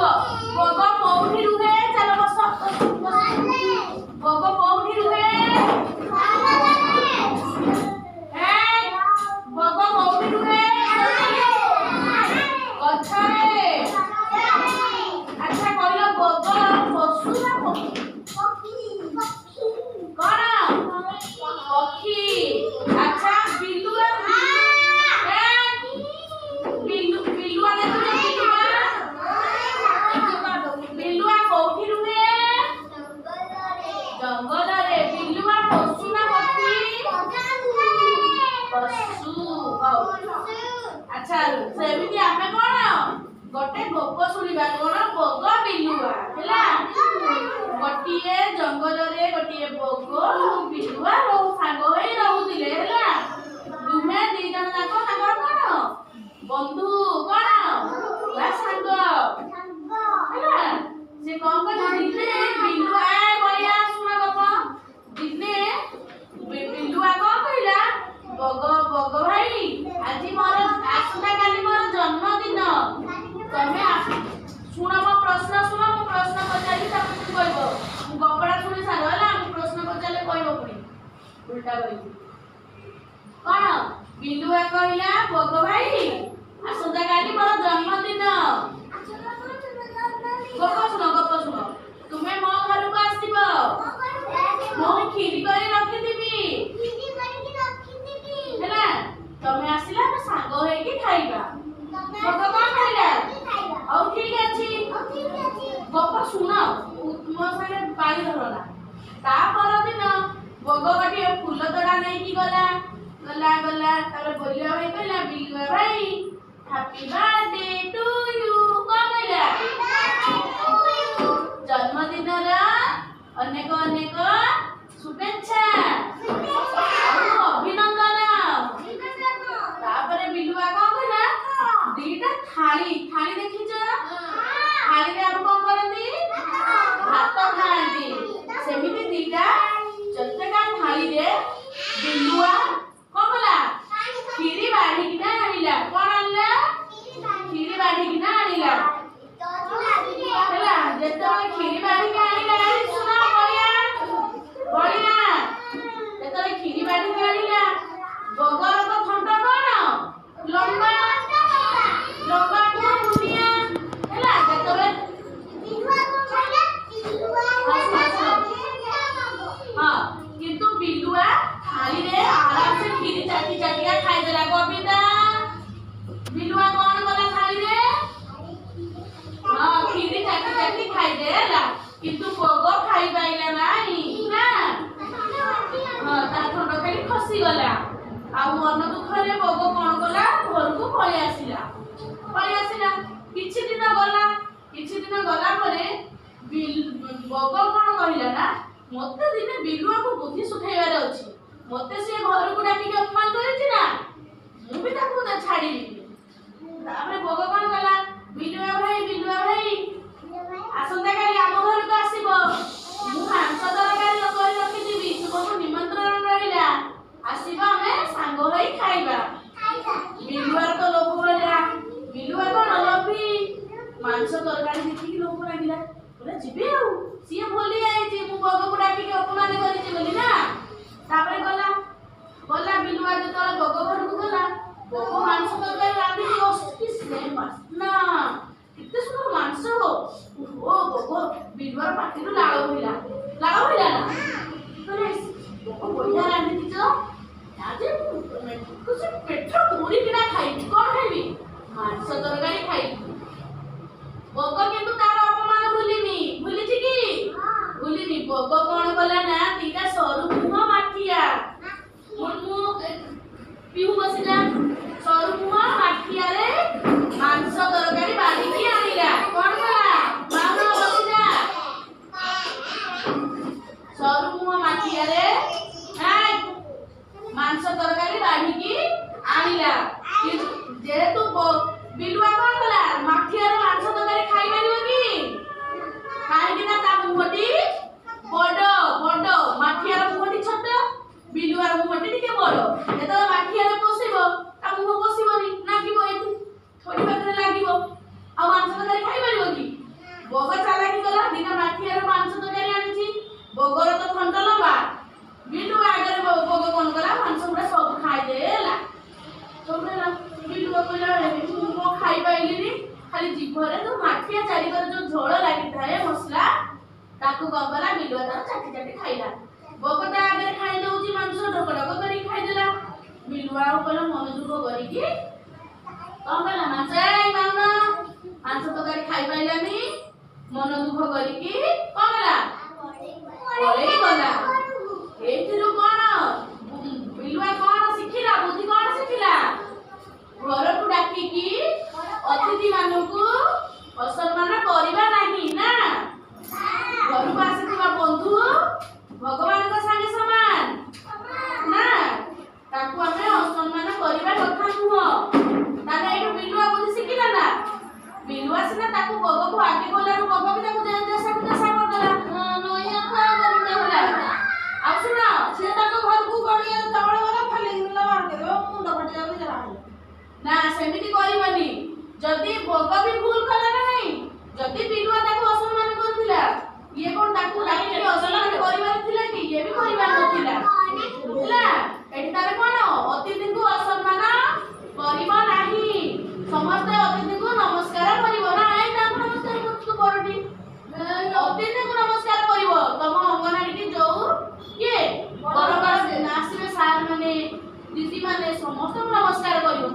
ଆସିବ। ବଗ କୋଉଠି ରୁହେ? ଚାଲ ବସ। ବଗ କୋଉଠି ରୁହେ? ବଗ କୋଉଠି ରୁହେ? ଗଛରେ। ଆଚ୍ଛା କହିଲ ବଗ ପଶୁ ନା ପକ୍ଷୀ? କଣ? ପକ୍ଷୀ। ଆଚ୍ଛା ବିଲୁଆ ବିଲୁଆ ଦେଖୁଛ? ବିଲୁଆ କୋଉଠି ରୁହେ? ଜଙ୍ଗଲରେ। ବିଲୁଆ ପଶୁ ନା ପକ୍ଷୀ? ପଶୁ। ହଉ। ଆଚ୍ଛା ସେମିତି ଆମେ କଣ ଗୋଟେ ଗପ ଶୁଣିବା। କଣ? ବଗ ବିଲୁଆ। ହେଲା। ଗୋଟିଏ ଜଙ୍ଗଲରେ ଗୋଟିଏ ବଗ ବିଲୁଆ ସାଙ୍ଗ ହୋଇ ରହୁଥିଲେ। ହେଲା। ଦୁହେଁ ଦି ଜଣ ଯାକ ତାଙ୍କର କଣ ବନ୍ଧୁ। କଣ ବା ସାଙ୍ଗ। ହେଲା। ସେ କଣ କଲେ? ଦିନେ ବିଲୁଆ ବଳିଆ ଶୁଣ ଗପ। ଦିନେ ବିଲୁଆ କଣ କହିଲା? ବଗ ଭାଇ ଆଜି ମୋର ଆସନ୍ତା କାଲି ମୋର ଜନ୍ମଦିନ। ତମେ ଶୁଣ ମୋ ପ୍ରଶ୍ନ ଶୁଣ। ମୁଁ ପ୍ରଶ୍ନ ପଚାରିବି ତାକୁ ତୁ କହିବ। ମୁଁ ଗପଟା ଶୁଣି ସାର। ହେଲା। ମୁଁ ପ୍ରଶ୍ନ ପଚାରିଲେ କହିବ ପୁଣି ଉଲ୍ଟା କରିକି। କଣ? ବିଲୁଆ କହିଲା ବଗ ଭାଇ ଆସନ୍ତା କାଲି ମୋର ଜନ୍ମଦିନ। ଗପ ଶୁଣ। ତୁମେ ମୋ ଘରକୁ ଆସିବ। ମୁଁ କ୍ଷୀରି କରି ରଖିଥିବି। ହେଲା। ତମେ ଆସିଲା ଆମେ ସାଙ୍ଗ ହେଇକି ଖାଇବା। ବଗ କଣ କହିଲା? ହଉ ଠିକ ଅଛି। ଗପ ଶୁଣ। ମୋ ସାଙ୍ଗେ ପାଳି ଧରନା। ତା ପରଦିନ ବଗ ଗୋଟିଏ ଫୁଲ ତୋଡ଼ା ନେଇକି ଗଲା। ତାପରେ ବୋଲିବା ଭାଇ କହିଲା ବିଲୁଆ ଭାଇ ହାପି ବାର୍ଥଡେ ଟୁ ୟୁ। କଣ କହିଲା? ଜନ୍ମଦିନର ଅନେକ ଅନେକ ଶୁଭେଚ୍ଛା ଆଉ ଅଭିନନ୍ଦନ। ତାପରେ ବିଲୁଆ କଣ କଲା? ଦିଟା ଥାଳି ଦେଖିଛ? ଥାଳିରେ ଆମେ କଣ କରନ୍ତି? ଭାତ ଖାଆନ୍ତି। ସେମିତି ଦିଟା ଚଟକା ଥାଳିରେ ବିଲୁଆ କଣ କଲା? କ୍ଷୀରି ବାଢିକିନା ଆଣିଲା। କଣ ଆଣିଲା? କ୍ଷୀରି ବାଢିକିନା ଆଣିଲା। ହେଲା। ଯେତେବେଳେ କ୍ଷୀରି ବାଢିକି ଆଣିଲା ଶୁଣ ବଳିଆ ଯେତେବେଳେ କ୍ଷୀରି ବାଢିକି ଆଣିଲା ବଗର ତ ଥଣ୍ଟ କଣ? ଲମ୍ବା ମୁନିଆ। ହେଲା। ଯେତେବେଳେ ହଁ କିନ୍ତୁ ବିଲୁଆ ଥାଳିରେ ଆରାମସେ କ୍ଷୀରି ଚାଟିକା ଖାଇଦେଲା। କବିତା ବିଲୁଆ କଣ କଲା? ଥାଳିରେ କ୍ଷୀରି ଚାଟି ଖାଇଦେଲା। କିନ୍ତୁ ବଗ ଖାଇପାଇଲା ନାହିଁ ନା। ତା ଥଣ୍ଟ ଖାଲି ଖସିଗଲା। ଆଉ ମନ ଦୁଃଖରେ ବଗ କଣ କଲା? ଘରକୁ ପଳେଇ ଆସିଲା। କିଛି ଦିନ ଗଲା ପରେ ବଗ କଣ କହିଲା ନା ମତେ ଦିନେ ବିଲୁଆକୁ ବୁଦ୍ଧି ସୁଖେଇବାର ଅଛି। ମତେ ସିଏ ଘରକୁ ଡାକିକି ଅପମାନ କରିଛି ନା, ମୁଁ ବି ତାକୁ ଛାଡ଼ିବି। ତାପରେ ବଗ କଣ କଲା? ବିଲୁଆ ଭାଇ ଆସନ୍ତା କାଲି ଆମ ଘରକୁ ଆସିବ। ମୁଁ ମାଂସ ତରକାରୀ କରି ରଖିଥିବି। ତୁମକୁ ନିମନ୍ତ୍ରଣ ରହିଲା। ଆସିବ ଆମେ ସାଙ୍ଗ ହୋଇ ଖାଇବା। ବିଲୁଆର ତ ଲୋଭ ହେଲା। ବିଲୁଆ କଣ ଲୋଭୀ। ମାଂସ ତରକାରୀ ଦେଖିକି ଲୋଭ ଲାଗିଲା। ବୋଲେ ଯିବି ଆଉ। ସିଏ ଭୁଲି ଯାଇଛି ମୁଁ ବଗକୁ ଡାକିକି ଅପମାନ କରିଛି ବୋଲି ନା। ତାପରେ ଗଲା ବିଲୁଆ ଯେତେବେଳେ ବଗ ଘରକୁ ଗଲା ବଗ ମାଂସ ତରକାରୀ ରାନ୍ଧିକି ବସିଛି। ସ୍ମେଲ୍ ବାସ୍ନା କେତେ ସୁନ୍ଦର ମାଂସ। ବଗ ବିଲୁଆର ପାଟିରୁ ଲାଳ ବୋହିଲା ନା। ବଗ ବଢିଆ ରାନ୍ଧିଛ। ଆଜି ପେଟ ପୁରିକିନା ଖାଇବି। କଣ ଖାଇବି? ମାଂସ ତରକାରୀ ଖାଇବି। ବଗ କିନ୍ତୁ ତାର ଅପମାନ ଭୁଲିଛି କି? ଭୁଲିନି। ବଗ କଣ କଲା ନା ଦିଟା ସରୁ ମୁହଁ ମାଠିଆ ପିହୁ ବସିଲା। ସରୁ ମୁହଁ ମାଠିଆରେ ମାଂସ ତରକାରୀ ବାଢିକି ଆଣିଲା। କଣ କଲା? ବସିଲା। ସରୁ ମୁହଁ ମାଠିଆରେ ମାଂସ ତରକାରୀ ବାଢିକି ଆଣିଲା। ଯେହେତୁ ବିଲୁଆ କଣ କଲା? ମାଠିଆର ମାଂସ ତରକାରୀ ଖାଇପାରିବ କି? କାହିଁକି ନା ତା ମୁହଁଟି ବଡ। ମାଠିଆର ମୁହଁଟି ଛୋଟ, ବିଲୁଆର ମୁହଁଟି ଟିକେ ବଡ। ଯେତେବେଳେ ମାଠିଆରେ ପଶିବ ତା ମୁହଁ ପଶିବନି, ଲାଗିବ ଏଠି ଥୋଡ଼ି ପାଖରେ ଲାଗିବ। ଆଉ ମାଂସ ତରକାରୀ ଖାଇପାରିବ କି? ଜିଭରେ ଯୋଉ ମାଠିଆ ଚାରିକରେ ଯୋଉ ଝୋଳ ଲାଗିଥାଏ ମସଲା ତାକୁ କଣ କଲା ବିଲୁଆ ତାର ଚାଟି ଚାଟି ଖାଇଲା। ବଗ ତା ଆଗରେ ଖାଇ ଦଉଛି ମାଂସ ଢୋକ ଢୋକ କରିକି ଖାଇଦେଲା। ବିଲୁଆ ଆଉ କହିଲା ମନ ଦୁଃଖ କରିକି କଣ କଲା ମାଂସ ତରକାରୀ ଖାଇ ପାଇଲାନି। ମନ ଦୁଃଖ କରିକି କଣ କଲା ପଳେଇ ଗଲା। ଏଇଥିରୁ କଣ ବିଲୁଆ କଣ ଶିଖିଲା ବୁଦ୍ଧି କଣ ଶିଖିଲା? ଘରକୁ ଡାକିକି ଅତିଥି ମାନଙ୍କୁ ଅସମ୍ମାନ କରିବା ନାହିଁ ନା। ଘରକୁ ଆସିଥିବା ବନ୍ଧୁ ଭଗବାନଙ୍କ ସାଙ୍ଗେ ସମାନ ନା, ତାକୁ ଆମେ ଅସମ୍ମାନ କରିବା କଥା ନୁହଁ। ତାହେଲେ ଏଇଠୁ ବିଲୁଆ ବୁଦ୍ଧି ଶିଖିଲା ନା। ବିଲୁଆ ସିନା ତାକୁ ବଗକୁ ଆଗେ ଗଲାରୁ ବଗ ବି ତାକୁ ଦେଶାକୁ ଦେଶା କରିଦେଲା। ଆଉ ଶୁଣ ସେ ତାଙ୍କ ଘରକୁ ଗଡିଆ ତଳେ ଗଲା ଫାଲିକି ବାହାର କରିବ ମୁଣ୍ଡ ଫାଟି ଯାଉଛି ଯାହା ନା, ସେମିତି କରିବନି। ଯଦି ବଗ ବି ଭୁଲ କଲା ନା ନାହିଁ, ଯଦି ବିଲୁଆ ତାକୁ ଅସମ୍ମାନ କରୁଥିଲା, ଇଏ କଣ ତାକୁ ଡାକିକି ଅସମ୍ମାନ କରିବାର ଥିଲା କି? ଇଏ ବି କରିବାର ନଥିଲା। ହେଲା, ଏଠି ତାର କଣ ଅତିଥିଙ୍କୁ ଅସମ୍ମାନ କରିବ ନାହିଁ। ସମସ୍ତେ ଅତିଥିଙ୍କୁ ନମସ୍କାର କରିବ ନା। ଏଇ ତାଙ୍କୁ ନମସ୍କାର କରୁଛୁ ବଡଟି, ଅତିଥିଙ୍କୁ ନମସ୍କାର କରିବ। ତମ ଅଙ୍ଗନବାଡିକି ଯୋଉ କିଏ ବଡ ବଡ ଆସିବେ ସାର୍ ମାନେ ଦିଦି ମାନେ ସମସ୍ତଙ୍କୁ ନମସ୍କାର କରିବ।